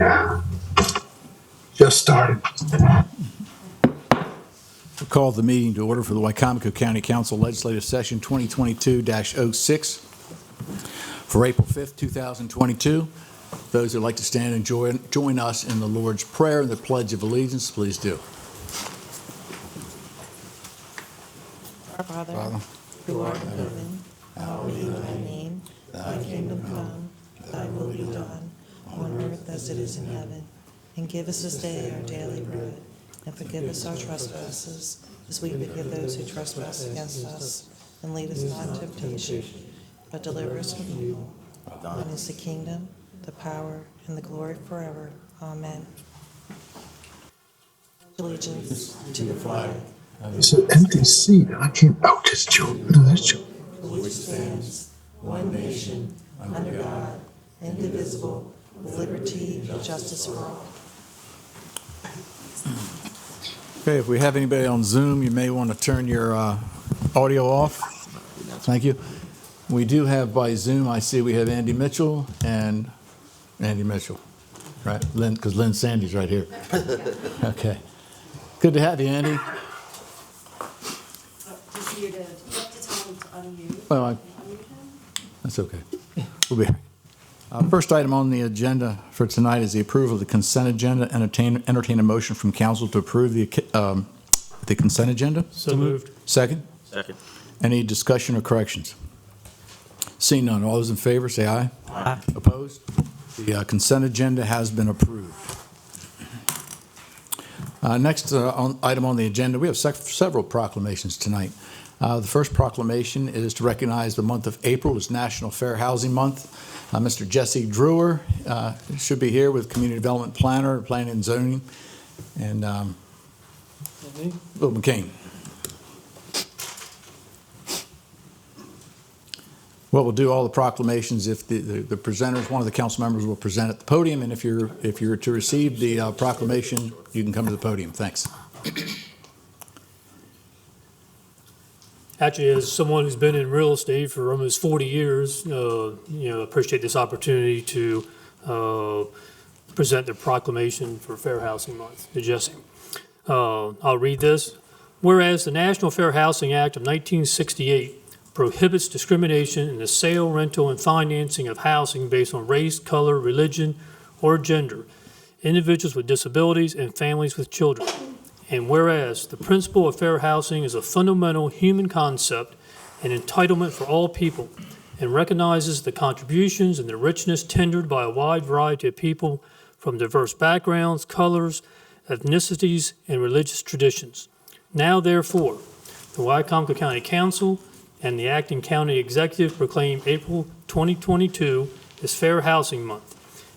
Yeah. Just started. We'll call the meeting to order for the Wicomico County Council Legislative Session 2022-06 for April 5th, 2022. Those who'd like to stand and join us in the Lord's Prayer and the Pledge of Allegiance, please do. Our Father, who art in heaven, hallowed be thy name. Thy kingdom come, thy will be done, on earth as it is in heaven. And give us this day our daily bread, and forgive us our trespasses, as we forgive those who trespass against us. And lead us not into temptation, but deliver us from evil. Thine is the kingdom, the power, and the glory forever. Amen. Allegiance to the flag. It's an empty seat. I can't. Oh, there's Joe. No, that's Joe. Which stands one nation, under God, indivisible, with liberty and justice for all. Okay, if we have anybody on Zoom, you may want to turn your audio off. Thank you. We do have by Zoom, I see we have Andy Mitchell and Andy Mitchell, right? Lynn, because Lynn Sandy's right here. Okay. Good to have you, Andy. Just here to tell him to unmute. Well, that's okay. We'll be here. First item on the agenda for tonight is the approval of the consent agenda. Entertain a motion from council to approve the consent agenda. So moved. Second? Second. Any discussion or corrections? Seeing none, all those in favor say aye. Aye. Opposed? The consent agenda has been approved. Next item on the agenda, we have several proclamations tonight. The first proclamation is to recognize the month of April as National Fair Housing Month. Mr. Jesse Drewer should be here with Community Development Planner, Planning and Zoning, and Bill McCain. What we'll do all the proclamations if the presenters, one of the council members will present at the podium, and if you're to receive the proclamation, you can come to the podium. Thanks. Actually, as someone who's been in real estate for almost 40 years, appreciate this opportunity to present the proclamation for Fair Housing Month to Jesse. I'll read this. Whereas the National Fair Housing Act of 1968 prohibits discrimination in the sale, rental, and financing of housing based on race, color, religion, or gender, individuals with disabilities, and families with children. And whereas the principle of fair housing is a fundamental human concept and entitlement for all people, and recognizes the contributions and the richness tendered by a wide variety of people from diverse backgrounds, colors, ethnicities, and religious traditions. Now, therefore, the Wicomico County Council and the Acting County Executive proclaim April 2022 as Fair Housing Month,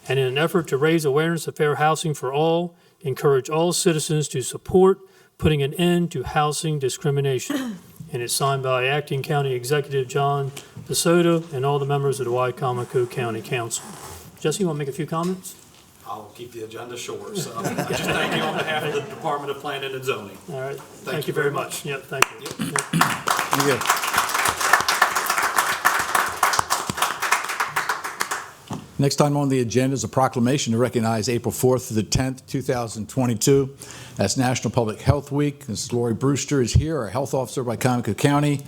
and in an effort to raise awareness of fair housing for all, encourage all citizens to support putting an end to housing discrimination. And it's signed by Acting County Executive John DeSoto and all the members of the Wicomico County Council. Jesse, you want to make a few comments? I'll keep the agenda short, so just thank you on behalf of the Department of Planning and Zoning. All right. Thank you very much. Yep, thank you. Yep. Thank you. Next item on the agenda is a proclamation to recognize April 4th to the 10th, 2022 as National Public Health Week. Mrs. Lori Brewster is here, our health officer of Wicomico County.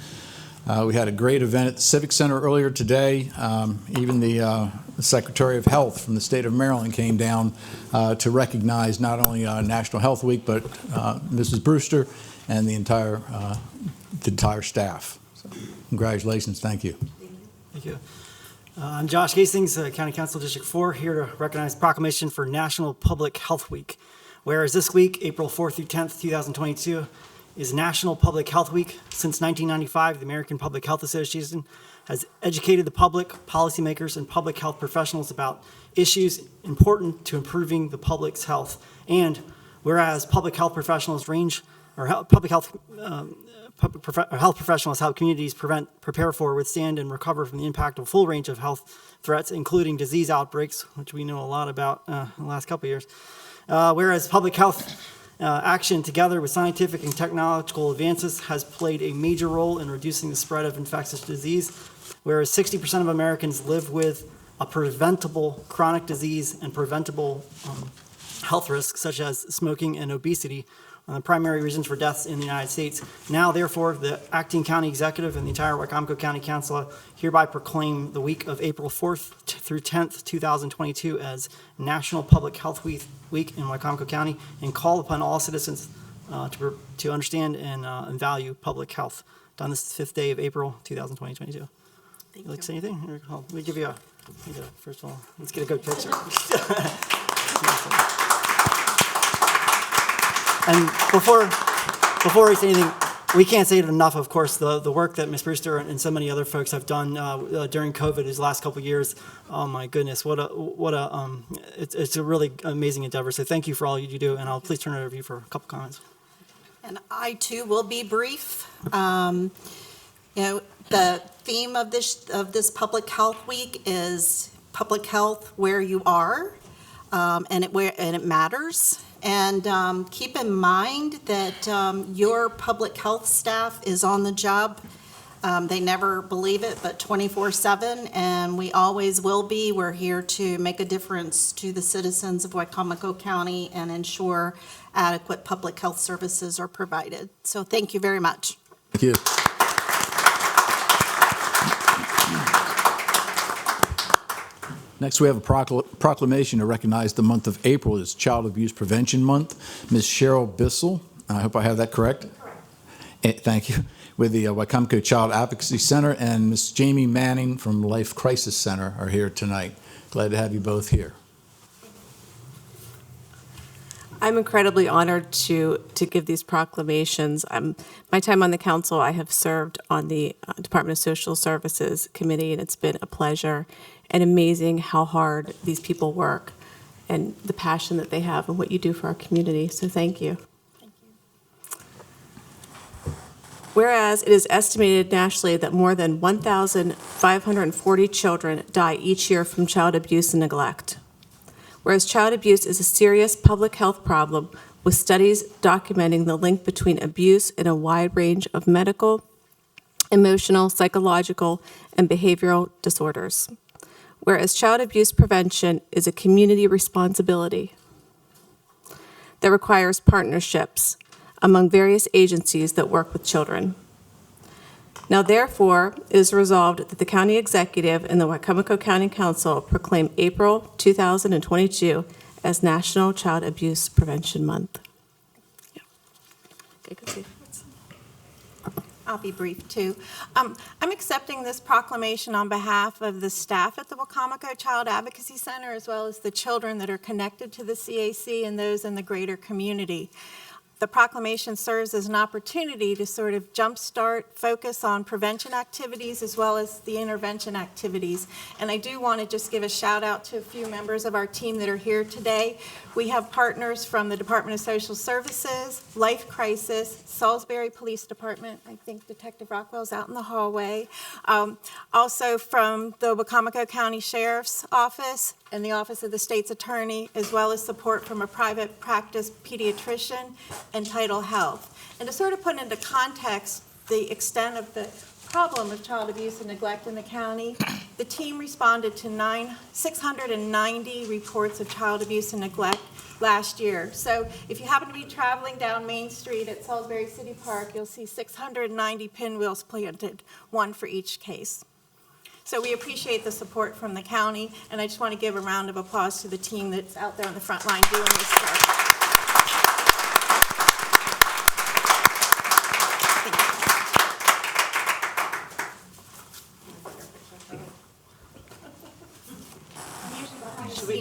We had a great event at the Civic Center earlier today. Even the Secretary of Health from the state of Maryland came down to recognize not only National Health Week, but Mrs. Brewster and the entire staff. So, congratulations. Thank you. Thank you. I'm Josh Hastings, County Council District 4, here to recognize proclamation for National Public Health Week. Whereas this week, April 4th through 10th, 2022, is National Public Health Week. Since 1995, the American Public Health Association has educated the public, policymakers, and public health professionals about issues important to improving the public's health. And whereas public health professionals health professionals help communities prepare for, withstand, and recover from the impact of a full range of health threats, including disease outbreaks, which we know a lot about in the last couple of years. Whereas public health action, together with scientific and technological advances, has played a major role in reducing the spread of infectious disease. Whereas 60% of Americans live with a preventable chronic disease and preventable health risks such as smoking and obesity, primary reasons for deaths in the United States. Now, therefore, the acting county executive and the entire Wicomico County Council hereby proclaim the week of April 4th through 10th, 2022 as National Public Health Week in Wicomico County, and call upon all citizens to understand and value public health. Done this 5th day of April, 2022. Thank You like to you. say anything? Here, let me give you a, first of all, let's get a good picture. And before we say anything, we can't say it enough, of course, the work that Ms. Brewster and so many other folks have done during COVID these last couple of years. Oh my goodness, it's a really amazing endeavor. So thank you for all you do, and I'll please turn it over to you for a couple comments. And I too will be brief. The theme of this Public Health Week is public health where you are, and it matters. And keep in mind that your public health staff is on the job. They never believe it, but 24/7, and we always will be. We're here to make a difference to the citizens of Wicomico County and ensure adequate public health services are provided. So thank you very much. Thank you. Next, we have a proclamation to recognize the month of April as Child Abuse Prevention Month. Ms. Cheryl Bissell, I hope I have that correct. Thank you. With the Wicomico Child Advocacy Center, and Ms. Jamie Manning from Life Crisis Center are here tonight. Glad to have you both here. I'm incredibly honored to give these proclamations. My time on the council, I have served on the Department of Social Services Committee, and it's been a pleasure and amazing how hard these people work and the passion that they have and what you do for our community. So thank you. Thank you. Whereas it is estimated nationally that more than 1,540 children die each year from child abuse and neglect. Whereas child abuse is a serious public health problem, with studies documenting the link between abuse and a wide range of medical, emotional, psychological, and behavioral disorders. Whereas child abuse prevention is a community responsibility that requires partnerships among various agencies that work with children. Now, therefore, it is resolved that the county executive and the Wicomico County Council proclaim April 2022 as National Child Abuse Prevention Month. Yeah. Okay, good. I'll be brief, too. I'm accepting this proclamation on behalf of the staff at the Wicomico Child Advocacy Center, as well as the children that are connected to the CAC and those in the greater community. The proclamation serves as an opportunity to sort of jumpstart focus on prevention activities as well as the intervention activities. And I do want to just give a shout out to a few members of our team that are here today. We have partners from the Department of Social Services, Life Crisis, Salisbury Police Department. I think Detective Rockwell's out in the hallway. Also from the Wicomico County Sheriff's Office and the Office of the State's Attorney, as well as support from a private practice pediatrician and Title Health. And to sort of put into context the extent of the problem of child abuse and neglect in the county, the team responded to 690 reports of child abuse and neglect last year. So if you happen to be traveling down Main Street at Salisbury City Park, you'll see 690 pinwheels planted, one for each case. So we appreciate the support from the county, and I just want to give a round of applause to the team that's out there on the front line doing this work.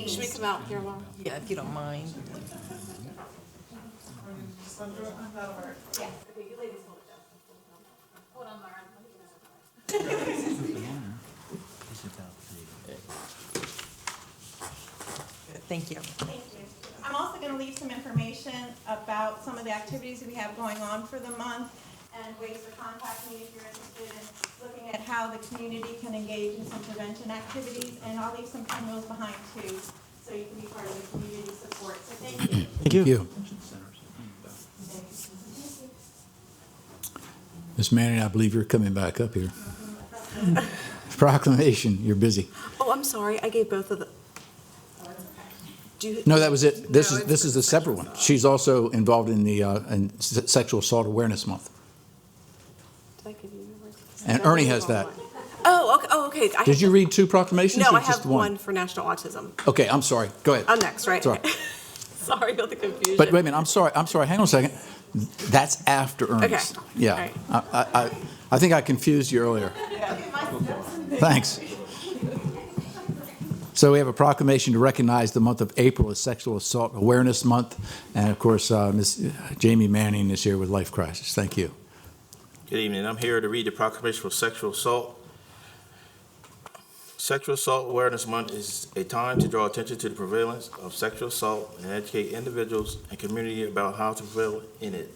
Should we come out here, Laura? Yeah, if you don't mind. Thank you. Thank you. I'm also going to leave some information about some of the activities that we have going on for the month and ways to contact me if you're interested in looking at how the community can engage in some prevention activities. And I'll leave some pinwheels behind too, so you can be part of the community support. So thank you. Thank you. Ms. Manning, I believe you're coming back up here. proclamation. You're busy. Oh, I'm sorry, I gave both of the. Do you- No, that was it. This No, is it's this is the separate one. She's also involved in the Sexual Assault Awareness Month. Did I give you yours? And Ernie has that. Oh, okay. Oh, okay. Did you read two proclamations No, or I just have one? one for National Autism. Okay, I'm sorry. Go ahead. I'm next, right? Sorry. Sorry about the confusion. But wait a minute, I'm sorry. Hang on a second. That's after Ernest. Okay. Yeah. All right. I think I confused you earlier. Thanks. So we have a proclamation to recognize the month of April as Sexual Assault Awareness Month. And of course, Ms. Jamie Manning is here with Life Crisis. Thank you. Good evening. I'm here to read the proclamation for sexual assault. Sexual Assault Awareness Month is a time to draw attention to the prevalence of sexual assault and educate individuals and community about how to prevail in it.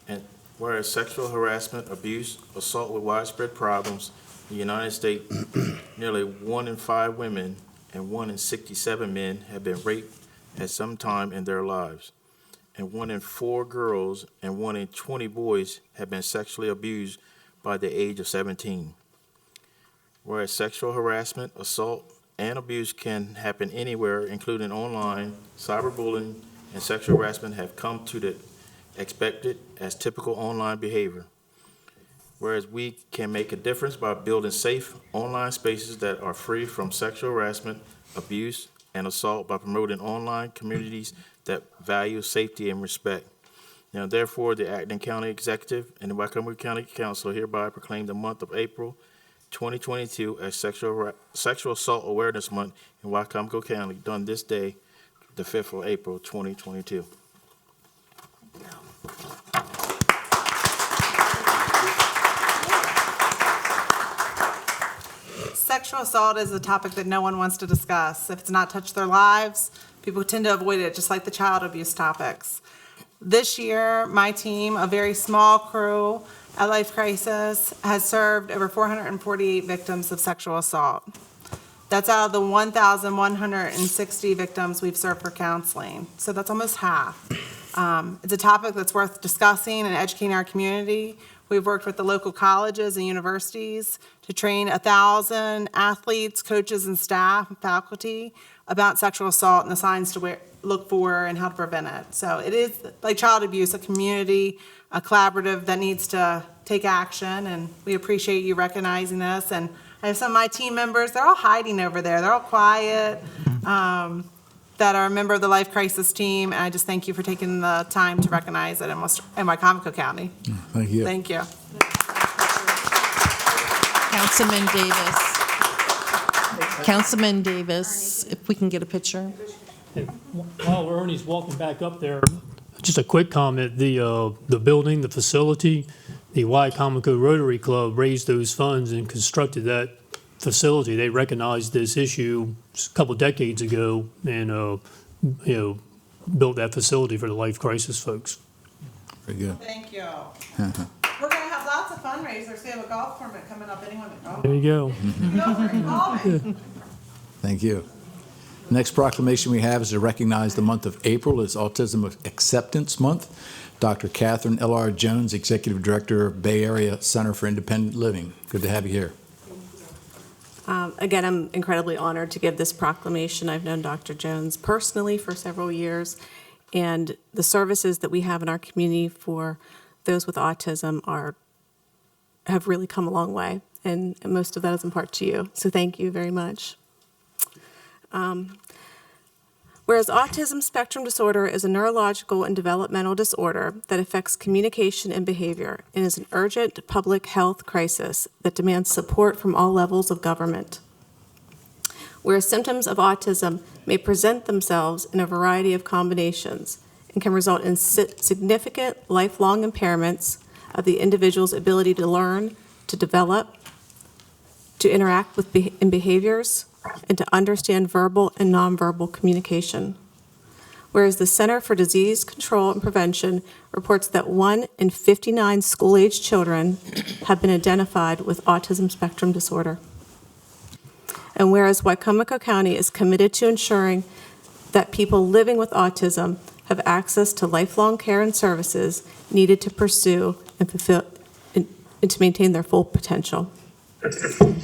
And whereas sexual harassment, abuse, assault with widespread problems in the United States, nearly 1 in 5 women and 1 in 67 men have been raped at some time in their lives. And 1 in 4 girls and 1 in 20 boys have been sexually abused by the age of 17. Whereas sexual harassment, assault, and abuse can happen anywhere, including online, cyberbullying, and sexual harassment have come to the expected as typical online behavior. Whereas we can make a difference by building safe online spaces that are free from sexual harassment, abuse, and assault by promoting online communities that value safety and respect. Now, therefore, the Acton County Executive and the Wicomico County Council hereby proclaim the month of April 2022 as Sexual Assault Awareness Month in Wicomico County, done this day, the 5th of April, 2022. Sexual assault is a topic that no one wants to discuss. If it's not touched their lives, people tend to avoid it, just like the child abuse topics. This year, my team, a very small crew at Life Crisis, has served over 448 victims of sexual assault. That's out of the 1,160 victims we've served for counseling. So that's almost half. It's a topic that's worth discussing and educating our community. We've worked with the local colleges and universities to train 1,000 athletes, coaches, and staff, and faculty about sexual assault and the signs to look for and how to prevent it. So it is, like child abuse, a community, a collaborative that needs to take action, and we appreciate you recognizing this. And I have some of my team members, they're all hiding over there. They're all quiet, that are a member of the Life Crisis team, and I just thank you for taking the time to recognize it in Wicomico County. Thank you. Thank you. Councilman Davis. Councilman Davis, if we can get a picture. And while Ernie's walking back up there, just a quick comment, the building, the facility, the Wicomico Rotary Club raised those funds and constructed that facility. They recognized this issue a couple decades ago and, built that facility for the Life Crisis folks. Very good. Thank you. We're going to have lots of fundraisers. We have a golf tournament coming up. Anyone at golf? There you go. Call me. Thank you. Next proclamation we have is to recognize the month of April as Autism Acceptance Month. Dr. Catherine L.R. Jones, Executive Director, Bay Area Center for Independent Living. Good to have you here. Again, I'm incredibly honored to give this proclamation. I've known Dr. Jones personally for several years, and the services that we have in our community for those with autism have really come a long way, and most of that is in part to you. So thank you very much. Whereas autism spectrum disorder is a neurological and developmental disorder that affects communication and behavior and is an urgent public health crisis that demands support from all levels of government. Whereas symptoms of autism may present themselves in a variety of combinations and can result in significant lifelong impairments of the individual's ability to learn, to develop, to interact in behaviors, and to understand verbal and nonverbal communication. Whereas the Center for Disease Control and Prevention reports that 1 in 59 school-aged children have been identified with autism spectrum disorder. And whereas Wicomico County is committed to ensuring that people living with autism have access to lifelong care and services needed to pursue and fulfill and to maintain their full potential.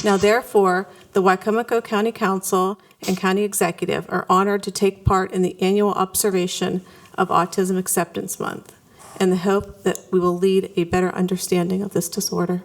Now therefore, the Wicomico County Council and County Executive are honored to take part in the annual observation of Autism Acceptance Month in the hope that we will lead a better understanding of this disorder.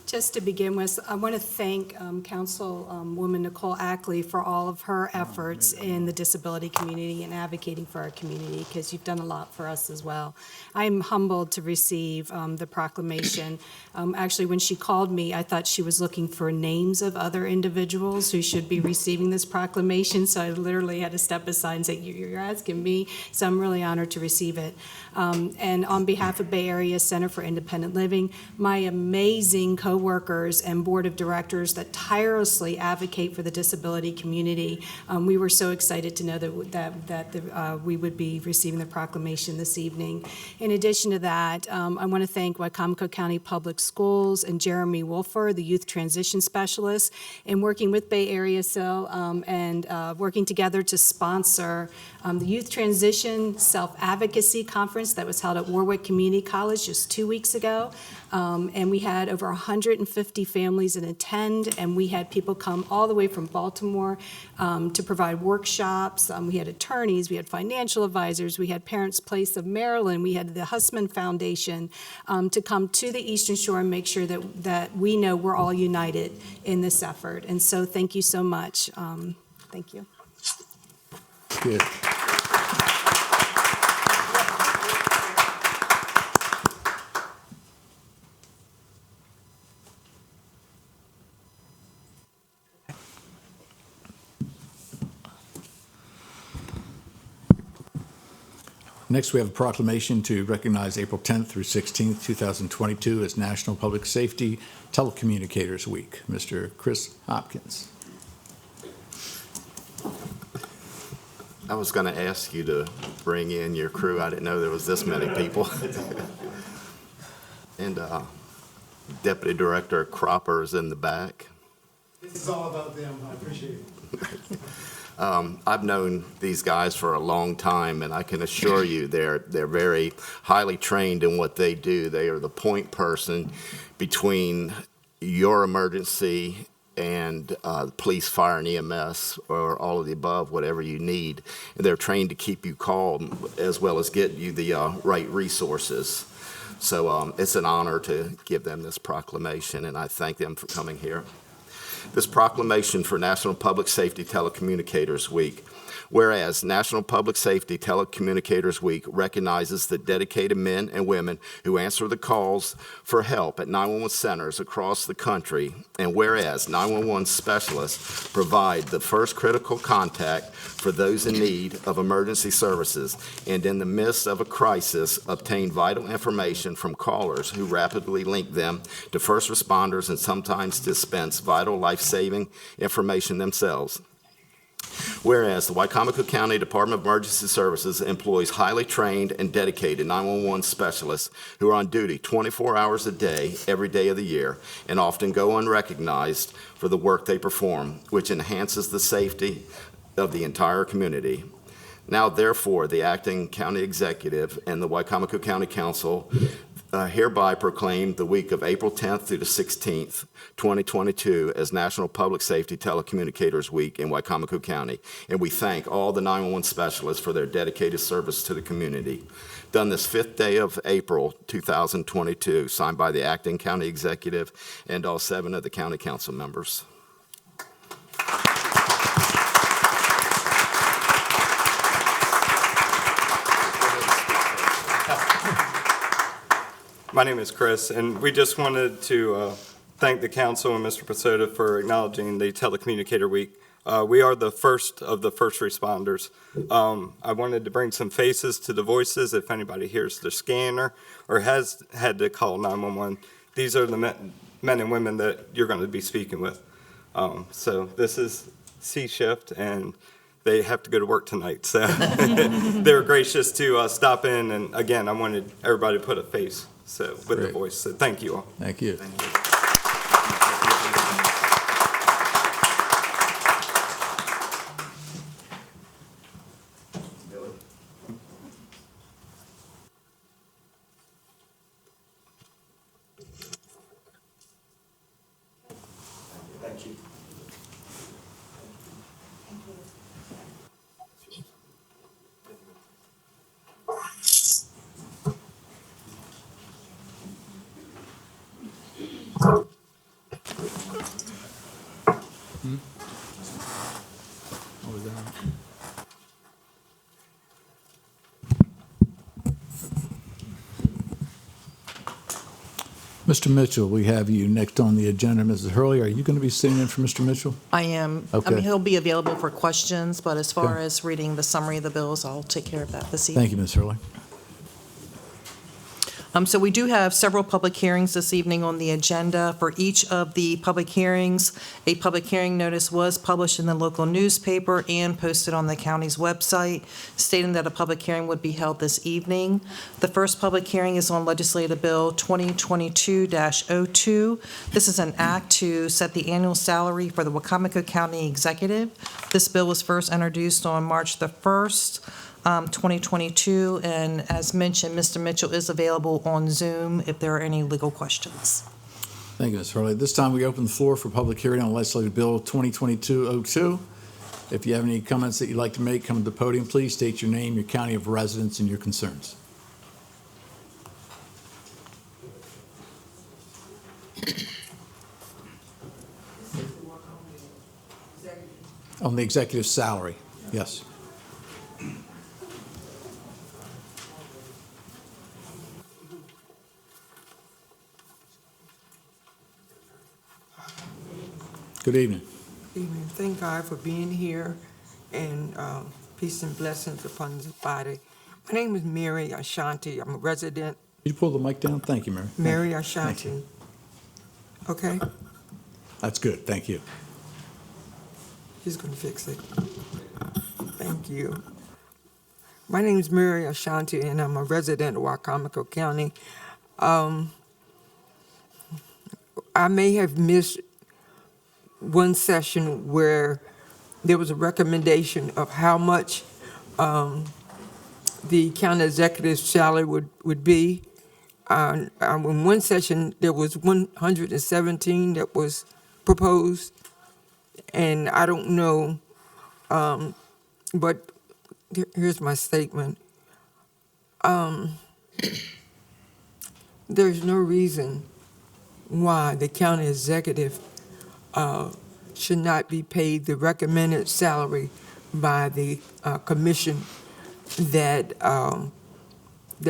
Just to begin with, I want to thank Councilwoman Nicole Ackley for all of her efforts in the disability community and advocating for our community, because you've done a lot for us as well. I'm humbled to receive the proclamation. Actually, when she called me, I thought she was looking for names of other individuals who should be receiving this proclamation, so I literally had to step aside and say, you're asking me, so I'm really honored to receive it. And on behalf of Bay Area Center for Independent Living, my amazing co-workers and board of directors that tirelessly advocate for the disability community, we were so excited to know that we would be receiving the proclamation this evening. In addition to that, I want to thank Wicomico County Public Schools and Jeremy Wolfer, the youth transition specialist, in working with Bay Area Cell and working together to sponsor the Youth Transition Self-Advocacy Conference that was held at Warwick Community College just 2 weeks ago. And we had over 150 families in attend, and we had people come all the way from Baltimore to provide workshops. We had attorneys, we had financial advisors, we had Parents Place of Maryland, we had the Hussman Foundation to come to the Eastern Shore and make sure that we know we're all united in this effort. And so thank you so much. Thank you. Good. Next, we have a proclamation to recognize April 10th through 16th, 2022 as National Public Safety Telecommunicators Week. Mr. Chris Hopkins. I was going to ask you to bring in your crew. I didn't know there was this many people. And Deputy Director Cropper is in the back. This is all about them. I appreciate it. I've known these guys for a long time, and I can assure you they're very highly trained in what they do. They are the point person between your emergency and police, fire, and EMS, or all of the above, whatever you need. And they're trained to keep you calm as well as get you the right resources. So it's an honor to give them this proclamation, and I thank them for coming here. This proclamation for National Public Safety Telecommunicators Week. Whereas National Public Safety Telecommunicators Week recognizes the dedicated men and women who answer the calls for help at 911 centers across the country, and whereas 911 specialists provide the first critical contact for those in need of emergency services, and in the midst of a crisis, obtain vital information from callers who rapidly link them to first responders and sometimes dispense vital life-saving information themselves. Whereas the Wicomico County Department of Emergency Services employs highly trained and dedicated 911 specialists who are on duty 24 hours a day, every day of the year, and often go unrecognized for the work they perform, which enhances the safety of the entire community. Now, therefore, the acting county executive and the Wicomico County Council hereby proclaim the week of April 10th through the 16th, 2022 as National Public Safety Telecommunicators Week in Wicomico County. And we thank all the 911 specialists for their dedicated service to the community. Done this 5th day of April 2022, signed by the acting county executive and all 7 of the county council members. My name is Chris, and we just wanted to thank the council and Mr. Pasota for acknowledging the Telecommunicator Week. We are the first of the first responders. I wanted to bring some faces to the voices if anybody hears the scanner or has had to call 911. These are the men and women that you're going to be speaking with. So this is C-shift, and they have to go to work tonight. So they were gracious to stop in, and again, I wanted everybody to put a face with the voice. So thank you all. Thank you. Thank you. Mr. Mitchell, we have you next on the agenda. Mrs. Hurley, are you going to be sitting in for Mr. Mitchell? I am. I Okay. mean, he'll be available for questions, but as far Okay. as reading the summary of the bills, I'll take care of that this evening. Thank you, Ms. Hurley. So we do have several public hearings this evening on the agenda. For each of the public hearings, a public hearing notice was published in the local newspaper and posted on the county's website, stating that a public hearing would be held this evening. The first public hearing is on Legislative Bill 2022-02. This is an act to set the annual salary for the Wicomico County Executive. This bill was first introduced on March the 1st, 2022, and as mentioned, Mr. Mitchell is available on Zoom if there are any legal questions. Thank you, Ms. Hurley. This time, we open the floor for public hearing on Legislative Bill 2022-02. If you have any comments that you'd like to make, come to the podium, please. State your name, your county of residence, and your concerns. On the executive salary, yes. Good evening. Evening. Thank God for being here, and peace and blessings upon the body. My name is Mary Ashanti. I'm a resident. Could you pull the mic down? Thank you, Mary. Mary Thank Ashanti. you. Okay? That's good. Thank you. He's going to fix it. Thank you. My name is Mary Ashanti, and I'm a resident of Wicomico County. I may have missed one session where there was a recommendation of how much the county executive's salary would be. In one session, there was 117 that was proposed, and I don't know, but here's my statement. There's no reason why the county executive should not be paid the recommended salary by the commission that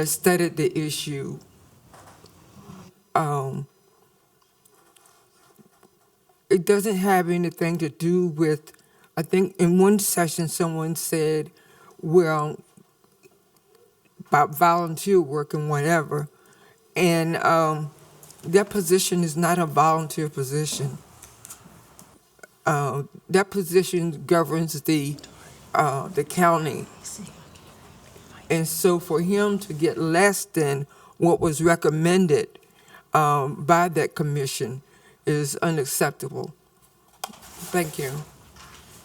studied the issue. It doesn't have anything to do with, I think in one session someone said, well, about volunteer work and whatever, and that position is not a volunteer position. That position governs the county. And so for him to get less than what was recommended by that commission is unacceptable. Thank you.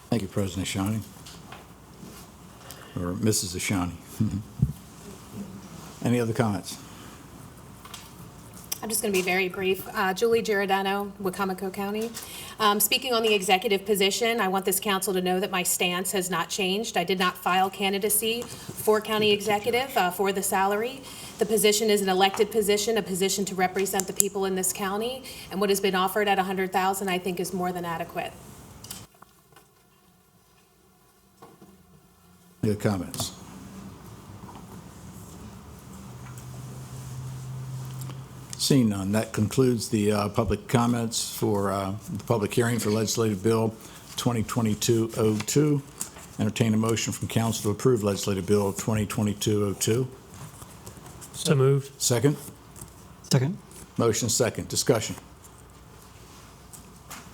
Thank you, President Ashani. Or Mrs. Ashani. Any other comments? I'm just going to be very brief. Julie Giordano, Wicomico County. Speaking on the executive position, I want this council to know that my stance has not changed. I did not file candidacy for county executive for the salary. The position is an elected position, a position to represent the people in this county, and what has been offered at $100,000 I think is more than adequate. Any other comments? Seeing none, that concludes the public comments for the public hearing for Legislative Bill 2022-02. Entertain a motion from council to approve Legislative Bill 2022-02. So moved. Second? Second. Motion second. Discussion.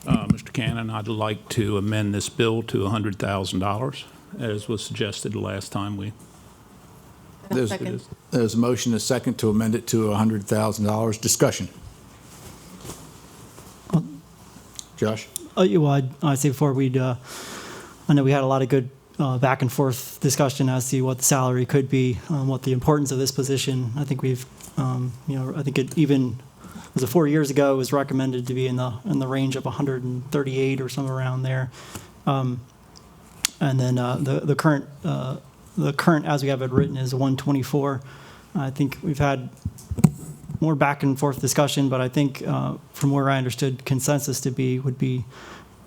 Mr. Cannon, I'd like to amend this bill to $100,000, as was suggested the last time we. There's a motion, a second, to amend it to $100,000. Discussion. Josh? Well, I'd say before I know we had a lot of good back and forth discussion as to what the salary could be, what the importance of this position. I think we've, I think it even was 4 years ago, it was recommended to be in the range of 138 or somewhere around there. And then the current as we have it written is 124. I think we've had more back and forth discussion, but I think from where I understood consensus to be would be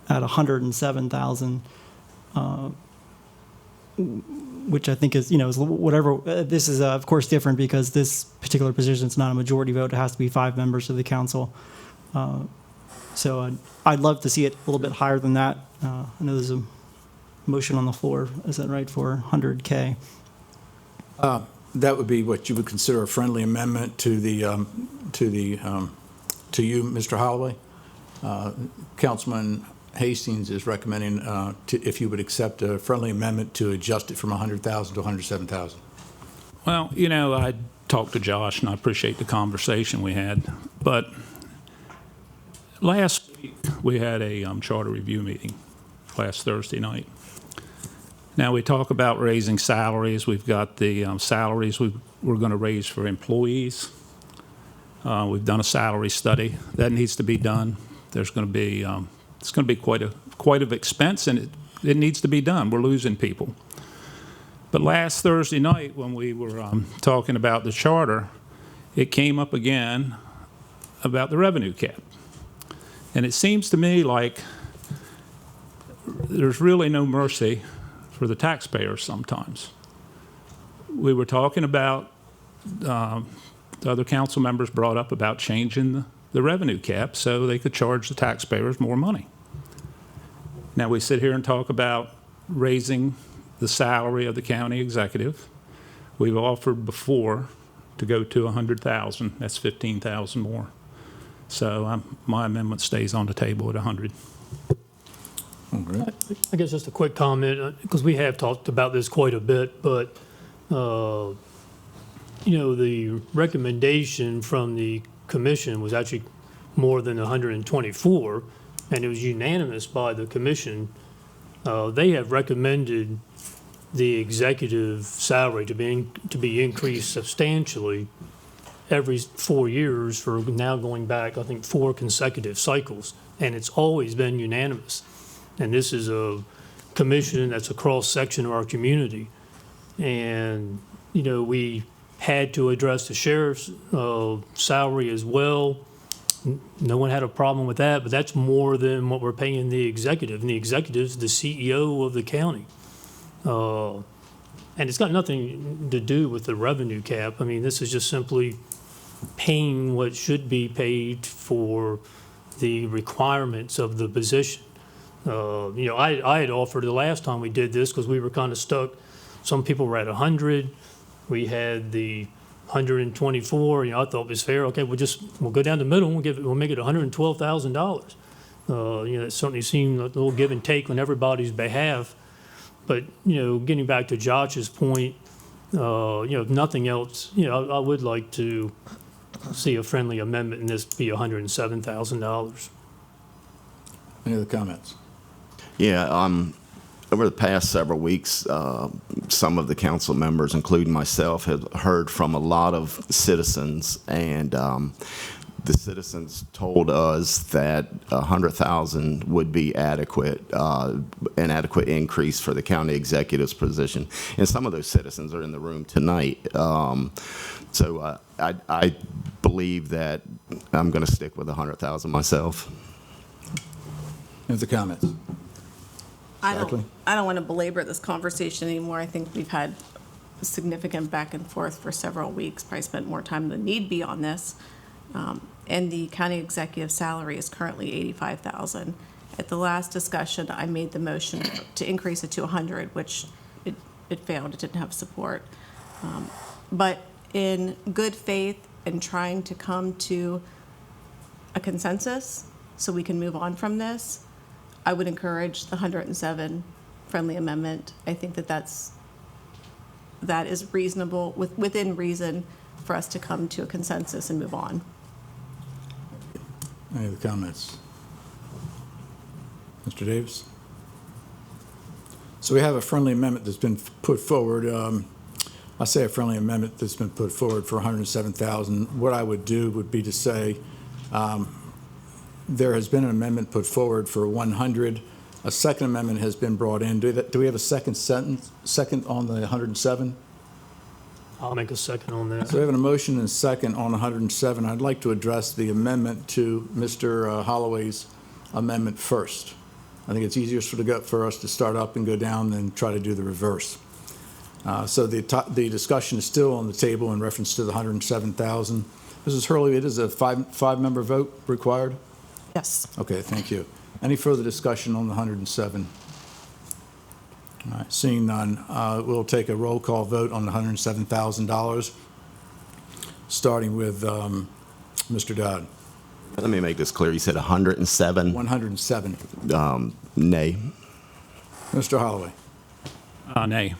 at 107,000. which I think is, is whatever. This is, of course, different because this particular position is not a majority vote. It has to be 5 members of the council. So I'd love to see it a little bit higher than that. I know there's a motion on the floor. Is that right, for 100K? That would be what you would consider a friendly amendment to you, Mr. Holloway. Councilman Hastings is recommending if you would accept a friendly amendment to adjust it from 100,000 to 107,000. Well, I talked to Josh, and I appreciate the conversation we had. But last week, we had a charter review meeting last Thursday night. Now, we talk about raising salaries. We've got the salaries we're going to raise for employees. We've done a salary study. That needs to be done. There's going to be it's going to be quite of expense, and it needs to be done. We're losing people. But last Thursday night, when we were talking about the charter, it came up again about the revenue cap. And it seems to me like there's really no mercy for the taxpayers sometimes. We were talking about, the other council members brought up about changing the revenue cap so they could charge the taxpayers more money. Now we sit here and talk about raising the salary of the county executive. We've offered before to go to 100,000. That's 15,000 more. So my amendment stays on the table at 100. I guess just a quick comment, because we have talked about this quite a bit, but, the recommendation from the commission was actually more than 124, and it was unanimous by the commission. They have recommended the executive salary to be increased substantially every 4 years for now going back, I think, 4 consecutive cycles, and it's always been unanimous. And this is a commission that's a cross-section of our community. And, we had to address the sheriff's salary as well. No one had a problem with that, but that's more than what we're paying the executive. And the executive's the CEO of the county. And it's got nothing to do with the revenue cap. I mean, this is just simply paying what should be paid for the requirements of the position. I had offered the last time we did this because we were kind of stuck. Some people were at 100. We had the 124. I thought it was fair. Okay, we'll go down the middle. We'll make it $112,000. That certainly seemed a little give and take on everybody's behalf. But getting back to Josh's point, if nothing else, I would like to see a friendly amendment and this be $107,000. Any other comments? Yeah, over the past several weeks, some of the council members, including myself, have heard from a lot of citizens, and the citizens told us that 100,000 would be adequate, an adequate increase for the county executive's position. And some of those citizens are in the room tonight. So I believe that I'm going to stick with 100,000 myself. Any other comments? I don't want to belabor this conversation anymore. I think we've had a significant back and forth for several weeks, probably spent more time than need be on this. And the county executive salary is currently $85,000. At the last discussion, I made the motion to increase it to 100, which it failed. It didn't have support. But in good faith and trying to come to a consensus so we can move on from this, I would encourage the 107 friendly amendment. I think that is reasonable, within reason, for us to come to a consensus and move on. Any other comments? Mr. Davis? So we have a friendly amendment that's been put forward. I say a friendly amendment that's been put forward for 107,000. What I would do would be to say there has been an amendment put forward for 100. A second amendment has been brought in. Do we have a second on the 107? I'll make a second on that. So we have a motion and a second on 107. I'd like to address the amendment to Mr. Holloway's amendment first. I think it's easier for us to start up and go down than try to do the reverse. So the discussion is still on the table in reference to the 107,000. Mrs. Hurley, it is a five-member vote required? Yes. Okay, thank you. Any further discussion on the 107? All right, seeing none, we'll take a roll call vote on the $107,000, starting with Mr. Dodd. Let me make this clear. You said 107? 107. Nay. Mr. Holloway. Nay.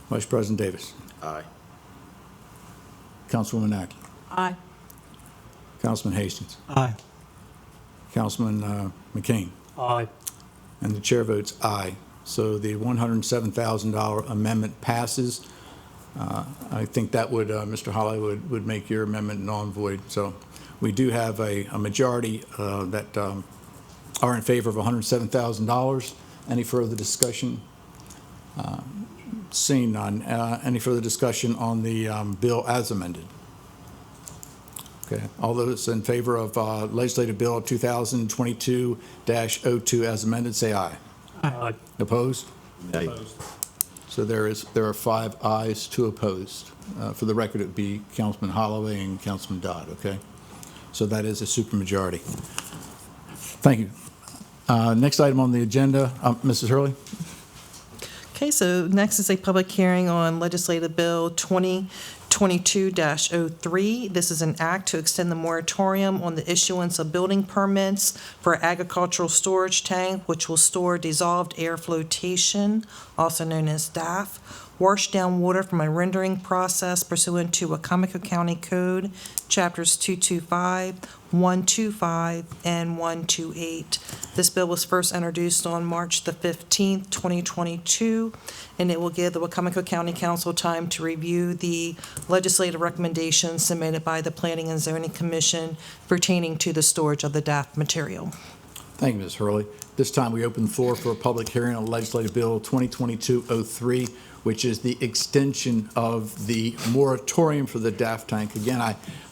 Vice President Davis. Aye. Councilwoman Ackey. Aye. Councilman Hastings. Aye. Councilman McCain. Aye. And the chair votes aye. So the $107,000 amendment passes. I think that would, Mr. Holloway, would make your amendment non-void. So we do have a majority that are in favor of $107,000. Any further discussion? Seeing none. Any further discussion on the bill as amended? Okay. All those in favor of Legislative Bill 2022-02 as amended, say aye. Aye. Opposed? Nay. So there are 5 ayes, 2 opposed. For the record, it would be Councilman Holloway and Councilman Dodd, okay? So that is a supermajority. Thank you. Next item on the agenda, Mrs. Hurley? Okay, so next is a public hearing on Legislative Bill 2022-03. This is an act to extend the moratorium on the issuance of building permits for agricultural storage tank, which will store dissolved air flotation, also known as DAF, wash down water from a rendering process pursuant to Wicomico County Code, Chapters 225, 125, and 128. This bill was first introduced on March the 15th, 2022, and it will give the Wicomico County Council time to review the legislative recommendations submitted by the Planning and Zoning Commission pertaining to the storage of the DAF material. Thank you, Ms. Hurley. This time we open the floor for a public hearing on Legislative Bill 2022-03, which is the extension of the moratorium for the DAF tank. Again,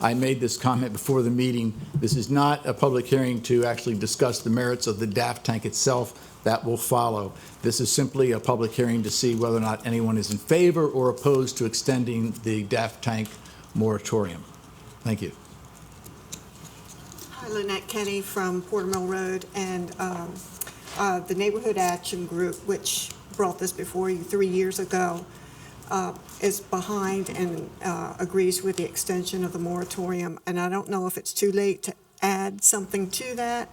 I made this comment before the meeting. This is not a public hearing to actually discuss the merits of the DAF tank itself. That will follow. This is simply a public hearing to see whether or not anyone is in favor or opposed to extending the DAF tank moratorium. Thank you. Hi, Lynette Kenny from Porter Mill Road, and the Neighborhood Action Group, which brought this before you 3 years ago, is behind and agrees with the extension of the moratorium. And I don't know if it's too late to add something to that.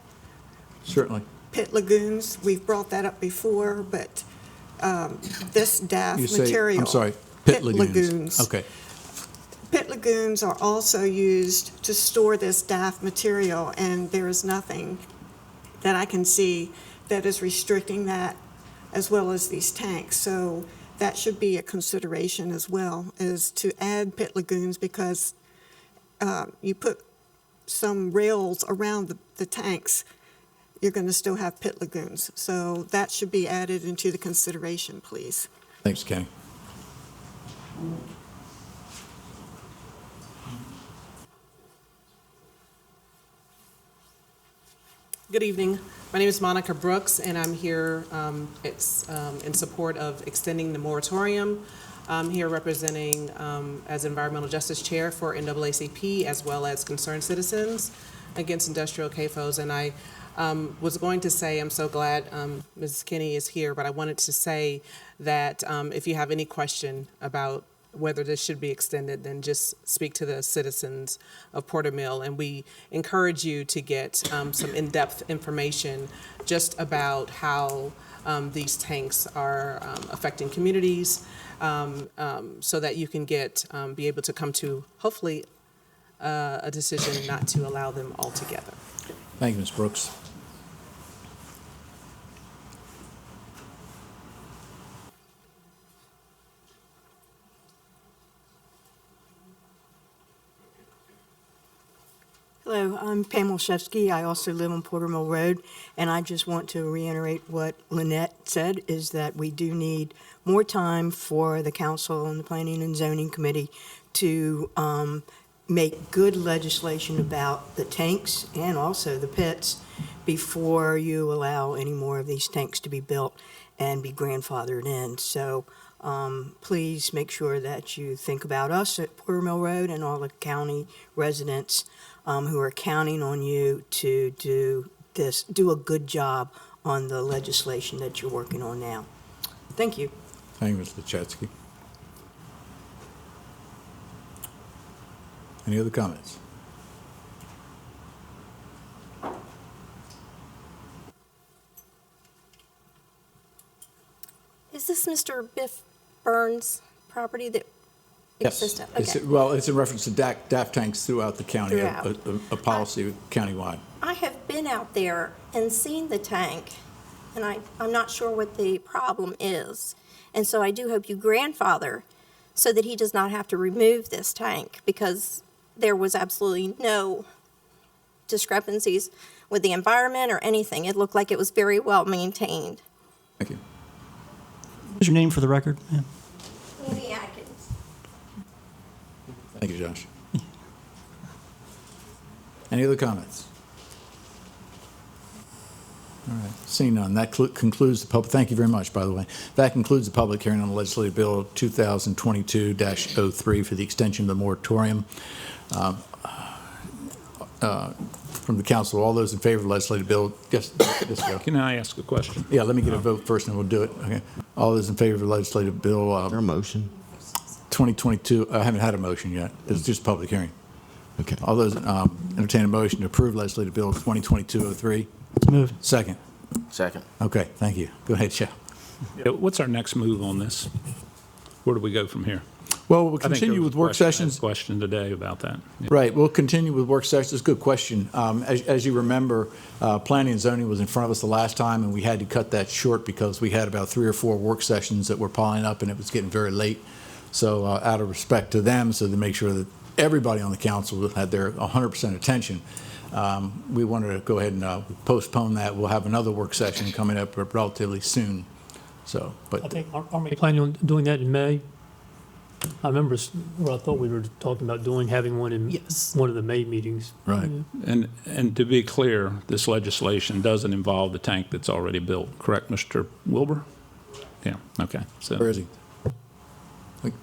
Certainly. Pit lagoons, we've brought that up before, but this DAF You say, material. I'm sorry, pit lagoons. Okay. Pit lagoons are also used to store this DAF material, and there is nothing that I can see that is restricting that, as well as these tanks. So that should be a consideration as well, is to add pit lagoons, because you put some rails around the tanks, you're going to still have pit lagoons. So that should be added into the consideration, please. Thanks, Kenny. Good evening. My name is Monica Brooks, and I'm here in support of extending the moratorium. I'm here representing as Environmental Justice Chair for NAACP, as well as Concerned Citizens Against Industrial CAFOs. And I was going to say, I'm so glad Ms. Kinney is here, but I wanted to say that if you have any question about whether this should be extended, then just speak to the citizens of Porter Mill. And we encourage you to get some in-depth information just about how these tanks are affecting communities, so that you can be able to come to, hopefully, a decision not to allow them altogether. Thank you, Ms. Brooks. Hello, I'm Pam Olszewski. I also live on Porter Mill Road, and I just want to reiterate what Lynette said, is that we do need more time for the council and the Planning and Zoning Committee to make good legislation about the tanks and also the pits before you allow any more of these tanks to be built and be grandfathered in. So please make sure that you think about us at Porter Mill Road and all the county residents who are counting on you to do a good job on the legislation that you're working on now. Thank you. Thank you, Ms. Lachetsky. Any other comments? Is this Mr. Biff Burns' property that Yes. exists? It's, Okay. well, it's in reference to DAF tanks throughout the county, Throughout. a policy countywide. I have been out there and seen the tank, and I'm not sure what the problem is. And so I do hope you grandfather so that he does not have to remove this tank, because there was absolutely no discrepancies with the environment or anything. It looked like it was very well maintained. Thank you. What's your name for the record? Yeah. Amy Atkins. Thank you, Josh. Any other comments? All right, seeing none, that concludes the public, thank you very much, by the way. That concludes the public hearing on the legislative bill 2022-03 for the extension of the moratorium. From the council, all those in favor of the legislative bill, yes, Joe. Can I ask a question? Yeah, let me get a vote first and we'll do it. Okay. All those in favor of the legislative bill. Is there a motion? 2022, I haven't had a motion yet. It's just a public hearing. Okay. All those, entertain a motion to approve legislative bill 2022-03. Let's move. Second. Second. Okay, thank you. Go ahead, Joe. Yeah, what's our next move on this? Where do we go from here? Well, we'll I think continue there was with a work question- I had a sessions. question today about that. Yeah. Right, we'll continue with work sessions. It's a good question. As you remember, planning and zoning was in front of us the last time, and we had to cut that short because we had about 3 or 4 work sessions that were piling up, and it was getting very late. So out of respect to them, so to make sure that everybody on the council had their 100% attention, we wanted to go ahead and postpone that. We'll have another work session coming up relatively soon. So, I but think, aren't we planning on doing that in May? I remember, I thought we were talking about having one in one of the May meetings. right. And to be clear, this legislation doesn't involve the tank that's already built, correct, Mr. Wilbur? Yeah, okay. So Where is he?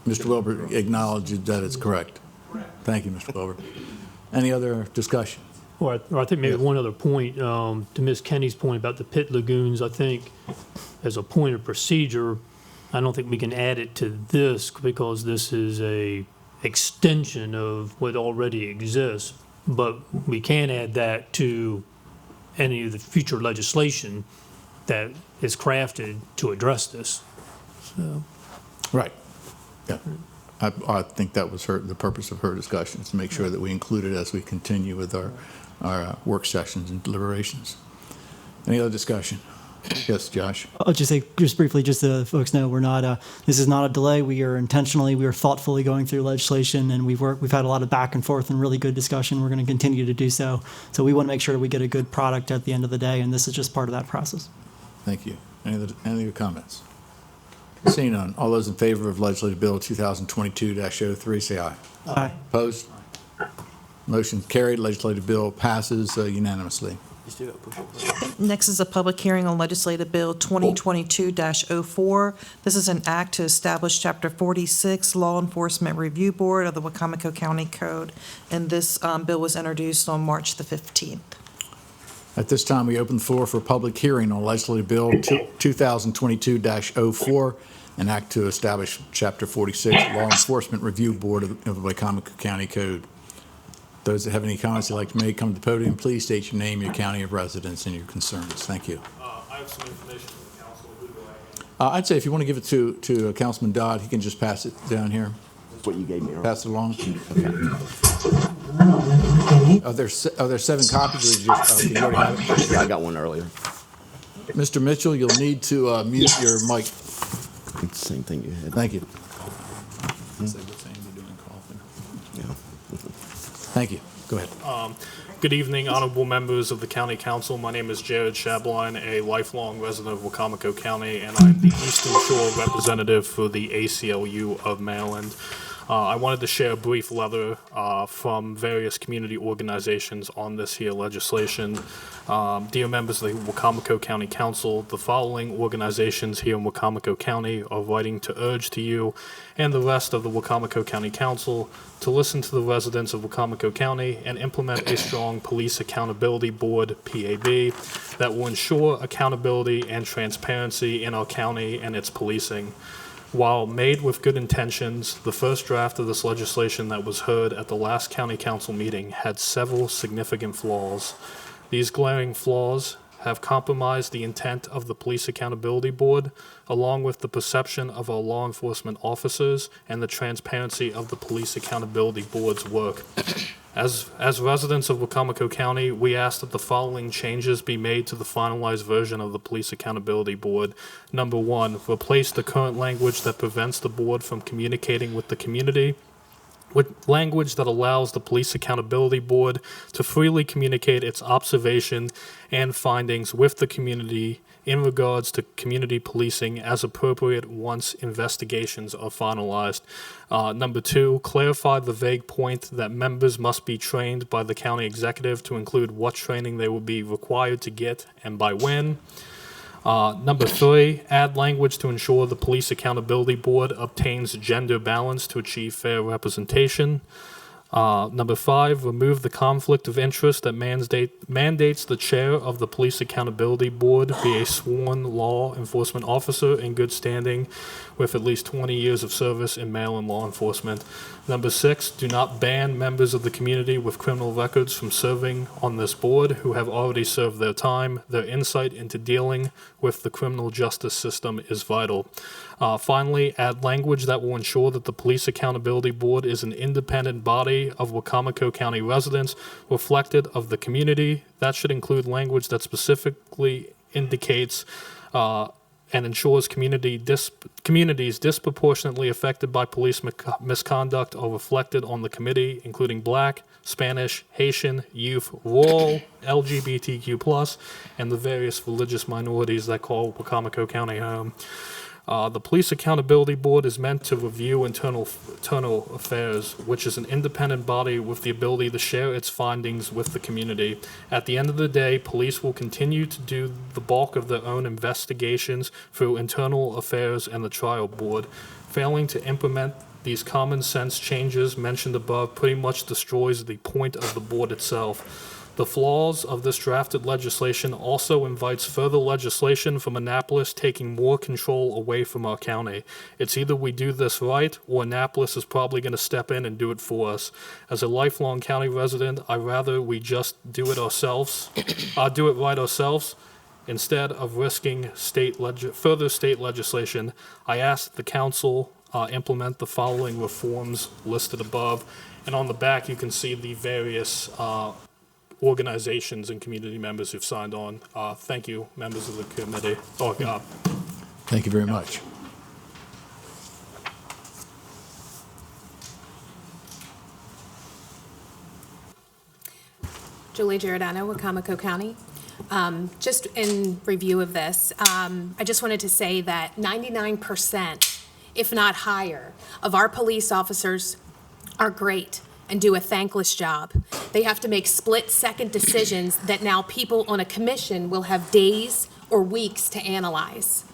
Mr. Wilbur acknowledged that it's correct. Thank you, Mr. Wilbur. Any other discussion? Or I think maybe one other point, to Ms. Kenny's point about the pit lagoons, I think as a point of procedure, I don't think we can add it to this because this is a extension of what already exists. But we can add that to any of the future legislation that is crafted to address this. So, Right. Yeah. I think that was the purpose of her discussion, is to make sure that we include it as we continue with our work sessions and deliberations. Any other discussion? Yes, Josh. I'll just say, just briefly, just so folks know, we're not, this is not a delay. We are thoughtfully going through legislation, and we've had a lot of back and forth and really good discussion. We're going to continue to do so. So we want to make sure that we get a good product at the end of the day, and this is just part of that process. Thank you. Any other comments? Seeing none, all those in favor of legislative bill 2022-03, say aye. Aye. Opposed? Motion carried. Legislative bill passes unanimously. Next is a public hearing on legislative bill 2022-04. This is an act to establish Chapter 46 Law Enforcement Review Board of the Wicomico County Code, and this bill was introduced on March the 15th. At this time, we open the floor for a public hearing on legislative bill 2022-04, an act to establish Chapter 46 Law Enforcement Review Board of the Wicomico County Code. Those that have any comments they'd like to make, come to the podium. Please state your name, your county of residence, and your concerns. Thank you. I have some information from the council. Who do I I'd say if you want to give it to Councilman Dodd, he can just pass it down here. That's what you gave me earlier. Pass it along. Are there 7 copies, or just, you already have it? Yeah, I got one earlier. Mr. Mitchell, you'll need to mute your mic. It's the same thing you had. Thank you. Thank you. Go ahead. Good evening, honorable members of the county council. My name is Jared Shabline, a lifelong resident of Wicomico County, and I'm the Eastern Shore representative for the ACLU of Maryland. I wanted to share a brief letter from various community organizations on this here legislation. Dear members of the Wicomico County Council, the following organizations here in Wicomico County are writing to urge to you and the rest of the Wicomico County Council to listen to the residents of Wicomico County and implement a strong police accountability board, PAB, that will ensure accountability and transparency in our county and its policing. While made with good intentions, the first draft of this legislation that was heard at the last county council meeting had several significant flaws. These glaring flaws have compromised the intent of the Police Accountability Board, along with the perception of our law enforcement officers and the transparency of the Police Accountability Board's work. As residents of Wicomico County, we ask that the following changes be made to the finalized version of the Police Accountability Board. Number 1, replace the current language that prevents the board from communicating with the community with language that allows the Police Accountability Board to freely communicate its observation and findings with the community in regards to community policing as appropriate once investigations are finalized. Number 2, clarify the vague point that members must be trained by the county executive to include what training they will be required to get and by when. Number 3, add language to ensure the Police Accountability Board obtains gender balance to achieve fair representation. Number 5, remove the conflict of interest that mandates the chair of the Police Accountability Board be a sworn law enforcement officer in good standing with at least 20 years of service in Maryland law enforcement. Number 6, do not ban members of the community with criminal records from serving on this board who have already served their time. Their insight into dealing with the criminal justice system is vital. Finally, add language that will ensure that the Police Accountability Board is an independent body of Wicomico County residents reflected of the community. That should include language that specifically indicates and ensures communities disproportionately affected by police misconduct are reflected on the committee, including Black, Spanish, Haitian, youth, rural, LGBTQ+, and the various religious minorities that call Wicomico County home. The Police Accountability Board is meant to review internal affairs, which is an independent body with the ability to share its findings with the community. At the end of the day, police will continue to do the bulk of their own investigations through internal affairs and the trial board. Failing to implement these common sense changes mentioned above pretty much destroys the point of the board itself. The flaws of this drafted legislation also invites further legislation from Annapolis taking more control away from our county. It's either we do this right or Annapolis is probably going to step in and do it for us. As a lifelong county resident, I'd rather we just do it ourselves, do it right ourselves, instead of risking further state legislation. I ask that the council implement the following reforms listed above. And on the back, you can see the various organizations and community members who've signed on. Thank you, members of the committee. Thank you very much. Julie Giordano, Wicomico County. Just in review of this, I just wanted to say that 99%, if not higher, of our police officers are great and do a thankless job. They have to make split-second decisions that now people on a commission will have days or weeks to analyze.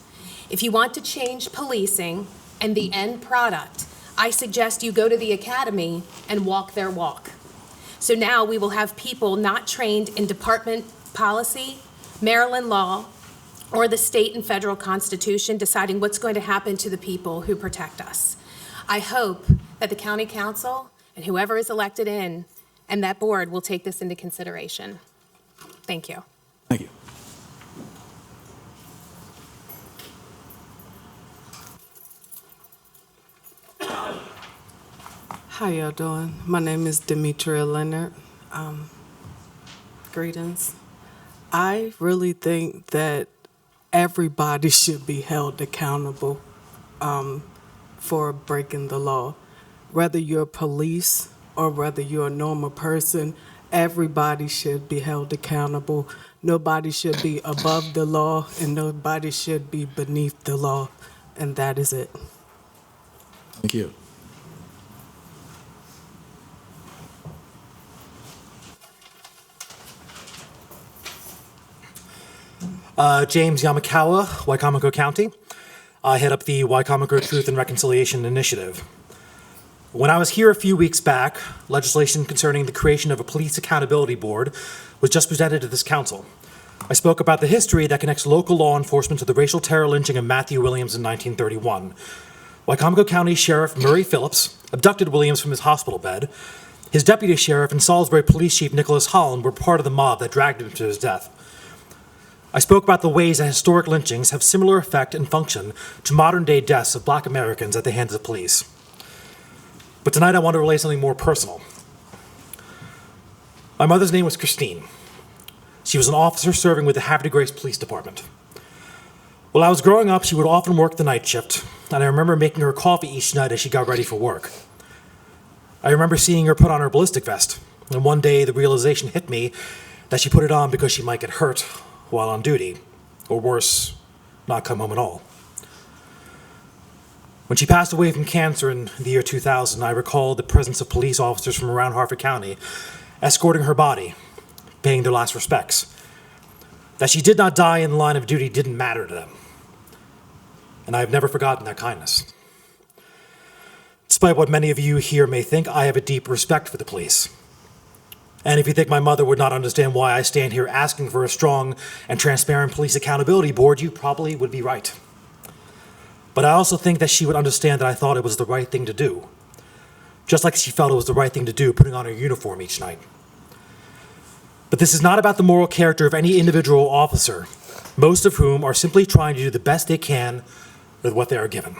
If you want to change policing and the end product, I suggest you go to the academy and walk their walk. So now we will have people not trained in department policy, Maryland law, or the state and federal constitution deciding what's going to happen to the people who protect us. I hope that the county council and whoever is elected in and that board will take this into consideration. Thank you. Thank you. How y'all doing? My name is Demetria Leonard. Greetings. I really think that everybody should be held accountable for breaking the law. Whether you're police or whether you're a normal person, everybody should be held accountable. Nobody should be above the law and nobody should be beneath the law. And that is it. Thank you. James Yamakawa, Wicomico County. I head up the Wicomico Truth and Reconciliation Initiative. When I was here a few weeks back, legislation concerning the creation of a police accountability board was just presented to this council. I spoke about the history that connects local law enforcement to the racial terror lynching of Matthew Williams in 1931. Wicomico County Sheriff Murray Phillips abducted Williams from his hospital bed. His deputy sheriff and Salisbury Police Chief Nicholas Holland were part of the mob that dragged him to his death. I spoke about the ways that historic lynchings have similar effect and function to modern-day deaths of Black Americans at the hands of police. But tonight I want to relay something more personal. My mother's name was Christine. She was an officer serving with the Havre de Grace Police Department. While I was growing up, she would often work the night shift, and I remember making her coffee each night as she got ready for work. I remember seeing her put on her ballistic vest, and one day the realization hit me that she put it on because she might get hurt while on duty, or worse, not come home at all. When she passed away from cancer in the year 2000, I recalled the presence of police officers from around Harford County escorting her body, paying their last respects. That she did not die in the line of duty didn't matter to them, and I have never forgotten that kindness. Despite what many of you here may think, I have a deep respect for the police. And if you think my mother would not understand why I stand here asking for a strong and transparent police accountability board, you probably would be right. But I also think that she would understand that I thought it was the right thing to do, just like she felt it was the right thing to do putting on her uniform each night. But this is not about the moral character of any individual officer, most of whom are simply trying to do the best they can with what they are given.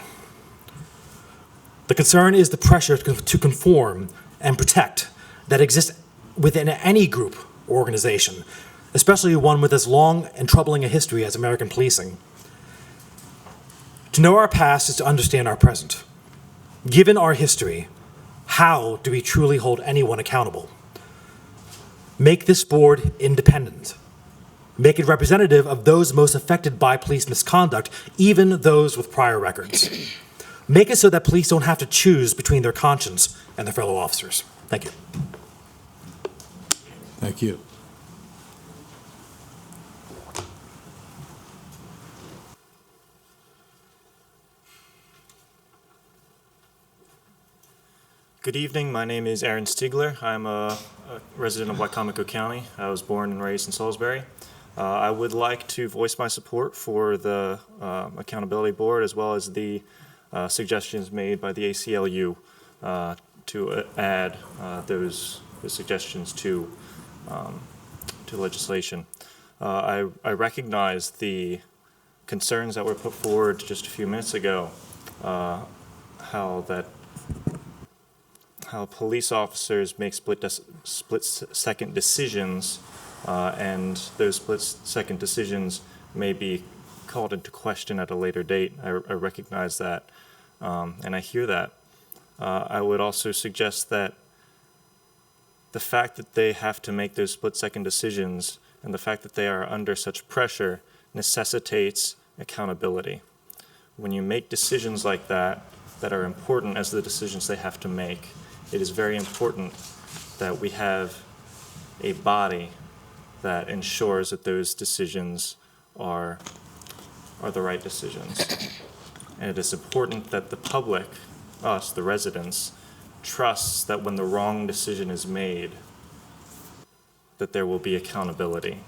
The concern is the pressure to conform and protect that exists within any group or organization, especially one with as long and troubling a history as American policing. To know our past is to understand our present. Given our history, how do we truly hold anyone accountable? Make this board independent. Make it representative of those most affected by police misconduct, even those with prior records. Make it so that police don't have to choose between their conscience and their fellow officers. Thank you. Thank you. Good evening. My name is Aaron Stiegler. I'm a resident of Wicomico County. I was born and raised in Salisbury. I would like to voice my support for the Accountability Board as well as the suggestions made by the ACLU to add those suggestions to legislation. I recognize the concerns that were put forward just a few minutes ago, how police officers make split-second decisions, and those split-second decisions may be called into question at a later date. I recognize that, and I hear that. I would also suggest that the fact that they have to make those split-second decisions and the fact that they are under such pressure necessitates accountability. When you make decisions like that are important as the decisions they have to make, it is very important that we have a body that ensures that those decisions are the right decisions. And it is important that the public, us, the residents, trusts that when the wrong decision is made, that there will be accountability.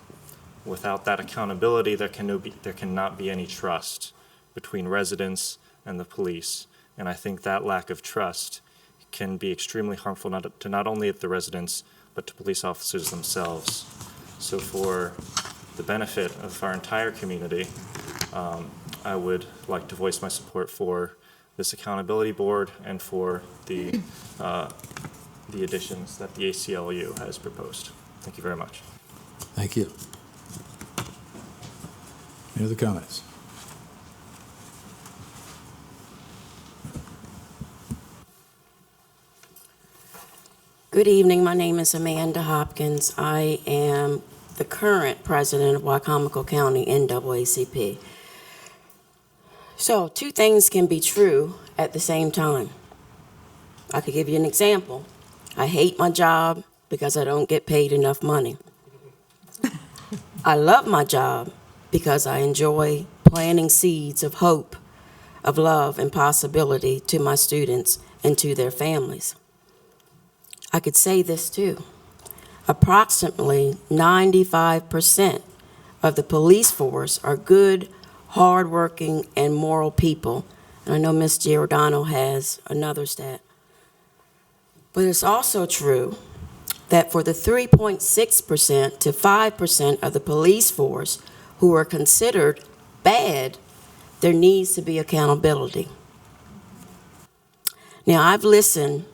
Without that accountability, there cannot be any trust between residents and the police. And I think that lack of trust can be extremely harmful to not only the residents, but to police officers themselves. So for the benefit of our entire community, I would like to voice my support for this accountability board and for the additions that the ACLU has proposed. Thank you very much. Thank you. Any other comments? Good evening. My name is Amanda Hopkins. I am the current president of Wicomico County NAACP. So, two things can be true at the same time. I could give you an example. I hate my job because I don't get paid enough money. I love my job because I enjoy planting seeds of hope, of love and possibility to my students and to their families. I could say this too. Approximately 95% of the police force are good, hardworking, and moral people. And I know Ms. Giordano has another stat. But it's also true that for the 3.6% to 5% of the police force who are considered bad, there needs to be accountability. Now, I've listened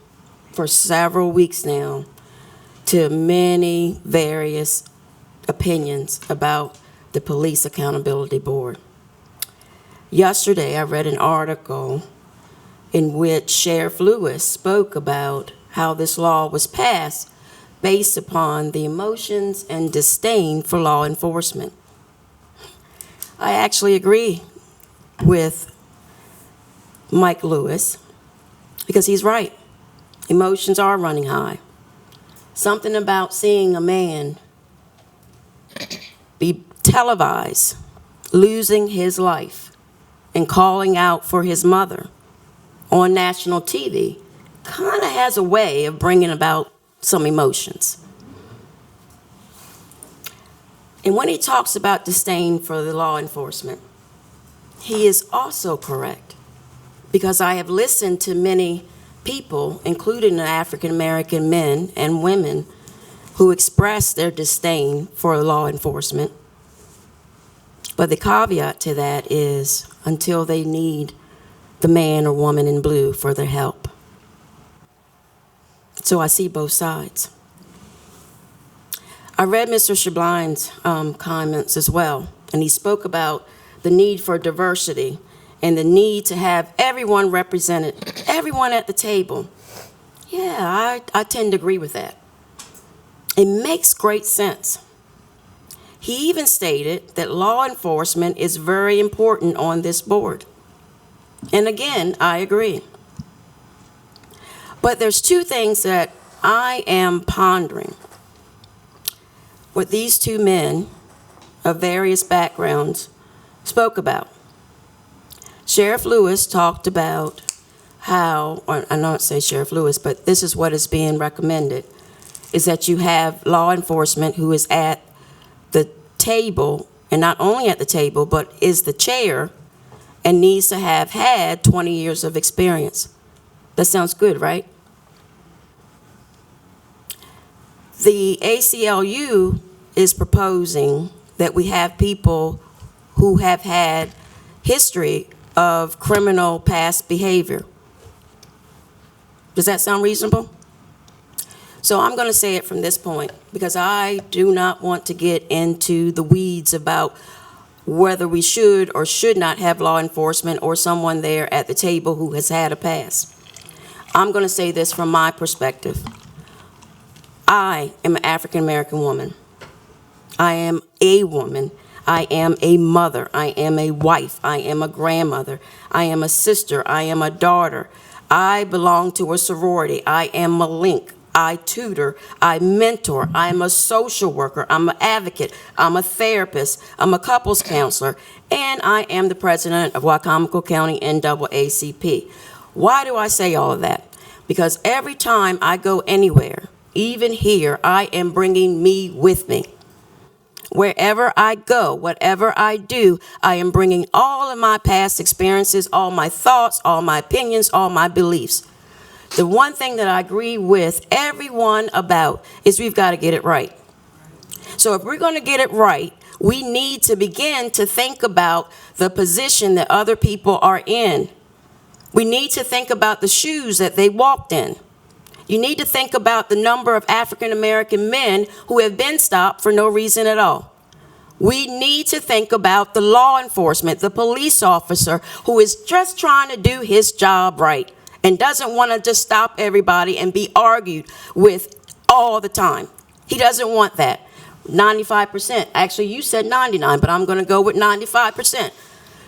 for several weeks now to many various opinions about the Police Accountability Board. Yesterday, I read an article in which Sheriff Lewis spoke about how this law was passed based upon the emotions and disdain for law enforcement. I actually agree with Mike Lewis because he's right. Emotions are running high. Something about seeing a man be televised, losing his life, and calling out for his mother on national TV kind of has a way of bringing about some emotions. And when he talks about disdain for the law enforcement, he is also correct, because I have listened to many people, including African American men and women, who express their disdain for law enforcement. But the caveat to that is until they need the man or woman in blue for their help. So I see both sides. I read Mr. Shabline's comments as well, and he spoke about the need for diversity and the need to have everyone represented, everyone at the table. Yeah, I tend to agree with that. It makes great sense. He even stated that law enforcement is very important on this board. And again, I agree. But there's two things that I am pondering. What these two men of various backgrounds spoke about. Sheriff Lewis talked about how, or I don't say Sheriff Lewis, but this is what is being recommended, is that you have law enforcement who is at the table, and not only at the table, but is the chair and needs to have had 20 years of experience. That sounds good, right? The ACLU is proposing that we have people who have had history of criminal past behavior. Does that sound reasonable? So I'm going to say it from this point, because I do not want to get into the weeds about whether we should or should not have law enforcement or someone there at the table who has had a past. I'm going to say this from my perspective. I am an African American woman. I am a woman. I am a mother. I am a wife. I am a grandmother. I am a sister. I am a daughter. I belong to a sorority. I am a link. I tutor. I mentor. I'm a social worker. I'm an advocate. I'm a therapist. I'm a couples counselor. And I am the president of Wicomico County NAACP. Why do I say all of that? Because every time I go anywhere, even here, I am bringing me with me. Wherever I go, whatever I do, I am bringing all of my past experiences, all my thoughts, all my opinions, all my beliefs. The one thing that I agree with everyone about is we've got to get it right. So if we're going to get it right, we need to begin to think about the position that other people are in. We need to think about the shoes that they walked in. You need to think about the number of African American men who have been stopped for no reason at all. We need to think about the law enforcement, the police officer who is just trying to do his job right and doesn't want to just stop everybody and be argued with all the time. He doesn't want that. 95%. Actually, you said 99, but I'm going to go with 95%.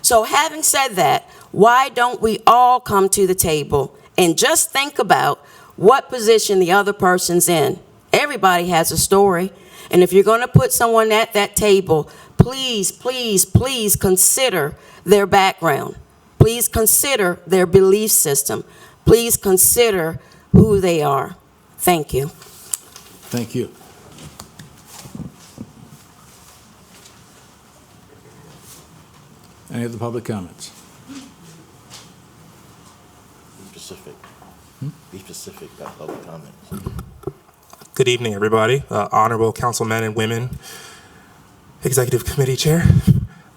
So having said that, why don't we all come to the table and just think about what position the other person's in? Everybody has a story. And if you're going to put someone at that table, please, please, please consider their background. Please consider their belief system. Please consider who they are. Thank you. Thank you. Any other public comments? Be specific. Be specific about public comments. Good evening, everybody. Honorable councilmen and women, Executive Committee Chair.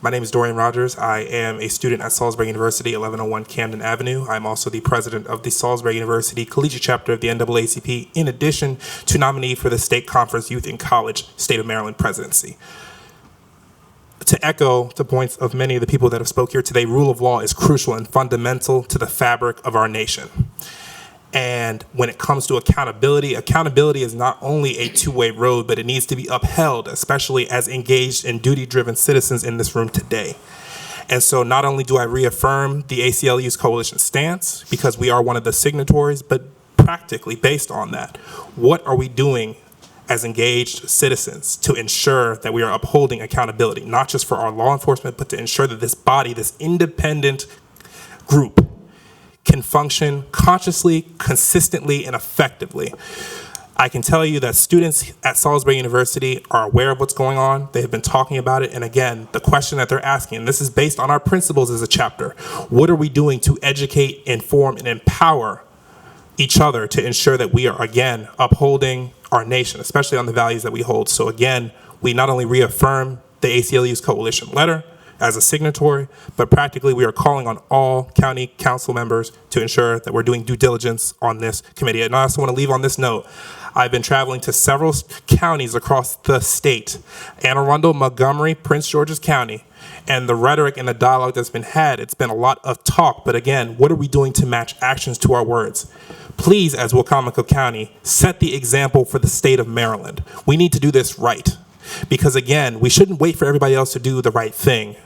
My name is Dorian Rogers. I am a student at Salisbury University, 1101 Camden Avenue. I'm also the president of the Salisbury University Collegiate Chapter of the NAACP, in addition to nominee for the State Conference Youth in College State of Maryland presidency. To echo the points of many of the people that have spoke here today, rule of law is crucial and fundamental to the fabric of our nation. And when it comes to accountability, accountability is not only a two-way road, but it needs to be upheld, especially as engaged and duty-driven citizens in this room today. And so not only do I reaffirm the ACLU's coalition stance, because we are one of the signatories, but practically based on that, what are we doing as engaged citizens to ensure that we are upholding accountability, not just for our law enforcement, but to ensure that this body, this independent group, can function consciously, consistently, and effectively. I can tell you that students at Salisbury University are aware of what's going on. They have been talking about it. And again, the question that they're asking, and this is based on our principles as a chapter, what are we doing to educate, inform, and empower each other to ensure that we are, again, upholding our nation, especially on the values that we hold. So again, we not only reaffirm the ACLU's coalition letter as a signatory, but practically we are calling on all county council members to ensure that we're doing due diligence on this committee. And I also want to leave on this note, I've been traveling to several counties across the state, Anne Arundel, Montgomery, Prince George's County, and the rhetoric and the dialogue that's been had, it's been a lot of talk, but again, what are we doing to match actions to our words? Please, as Wicomico County, set the example for the state of Maryland. We need to do this right. Because again, we shouldn't wait for everybody else to do the right thing.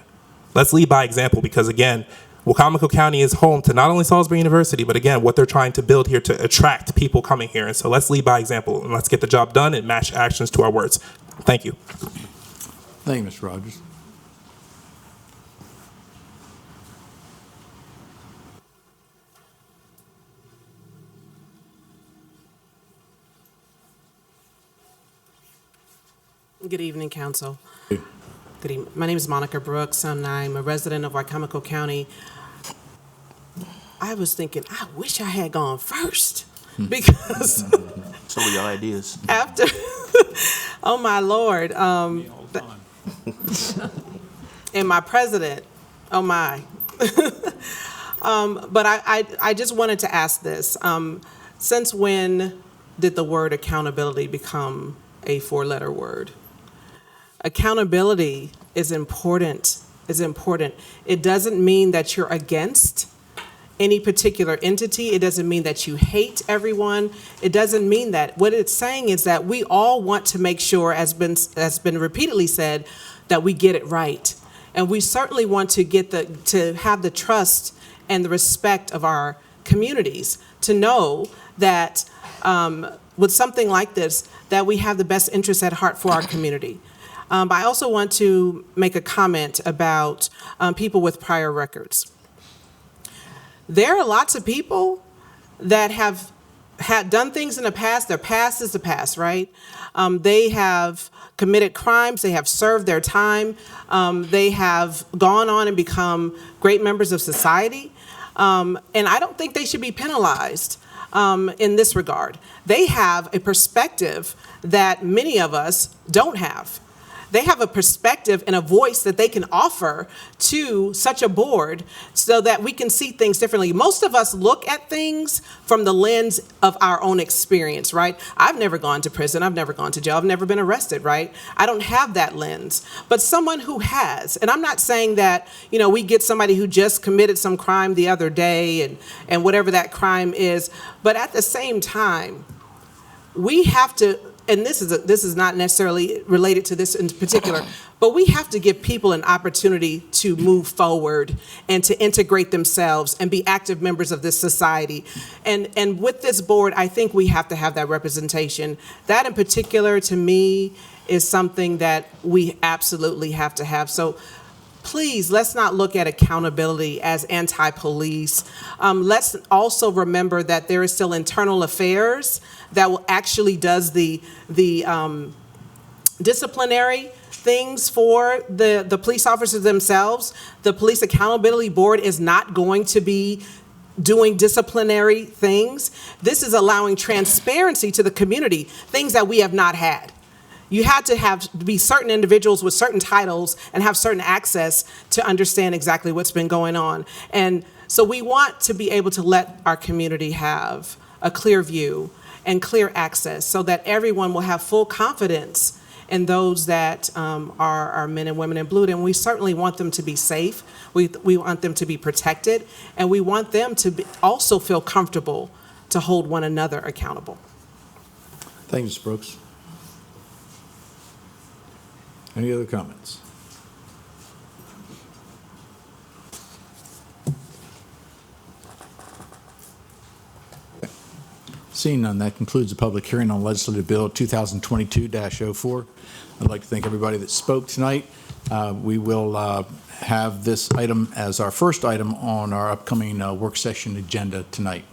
Let's lead by example, because again, Wicomico County is home to not only Salisbury University, but again, what they're trying to build here to attract people coming here. And so let's lead by example and let's get the job done and match actions to our words. Thank you. Thank you, Mr. Rogers. Good evening, Council. Good evening. My name is Monica Brooks, and I'm a resident of Wicomico County. I was thinking, I wish I had gone first, because Some of your ideas. after, oh my Lord, and my president, oh my. But I just wanted to ask this. Since when did the word accountability become a four-letter word? Accountability is important, It doesn't mean that you're against any particular entity. It doesn't mean that you hate everyone. It doesn't mean that. What it's saying is that we all want to make sure, as been repeatedly said, that we get it right. And we certainly want to to have the trust and the respect of our communities to know that with something like this, that we have the best interests at heart for our community. I also want to make a comment about people with prior records. There are lots of people that have done things in the past. Their past is the past, right? They have committed crimes. They have served their time. They have gone on and become great members of society. And I don't think they should be penalized in this regard. They have a perspective that many of us don't have. They have a perspective and a voice that they can offer to such a board so that we can see things differently. Most of us look at things from the lens of our own experience, right? I've never gone to prison. I've never gone to jail. I've never been arrested, right? I don't have that lens. But someone who has, and I'm not saying that, we get somebody who just committed some crime the other day and whatever that crime is, but at the same time, we have to, and this is not necessarily related to this in particular, but we have to give people an opportunity to move forward and to integrate themselves and be active members of this society. And with this board, I think we have to have that representation. That in particular, to me, is something that we absolutely have to have. So please, let's not look at accountability as anti-police. Let's also remember that there is still internal affairs that will actually does the disciplinary things for the police officers themselves. The Police Accountability Board is not going to be doing disciplinary things. This is allowing transparency to the community, things that we have not had. You had to be certain individuals with certain titles and have certain access to understand exactly what's been going on. And so we want to be able to let our community have a clear view and clear access so that everyone will have full confidence in those that are our men and women in blue. And we certainly want them to be safe. We want them to be protected. And we want them to also feel comfortable to hold one another accountable. Thank you, Ms. Brooks. Any other comments? Seeing none, that concludes the public hearing on Legislative Bill 2022-04. I'd like to thank everybody that spoke tonight. We will have this item as our first item on our upcoming work session agenda tonight.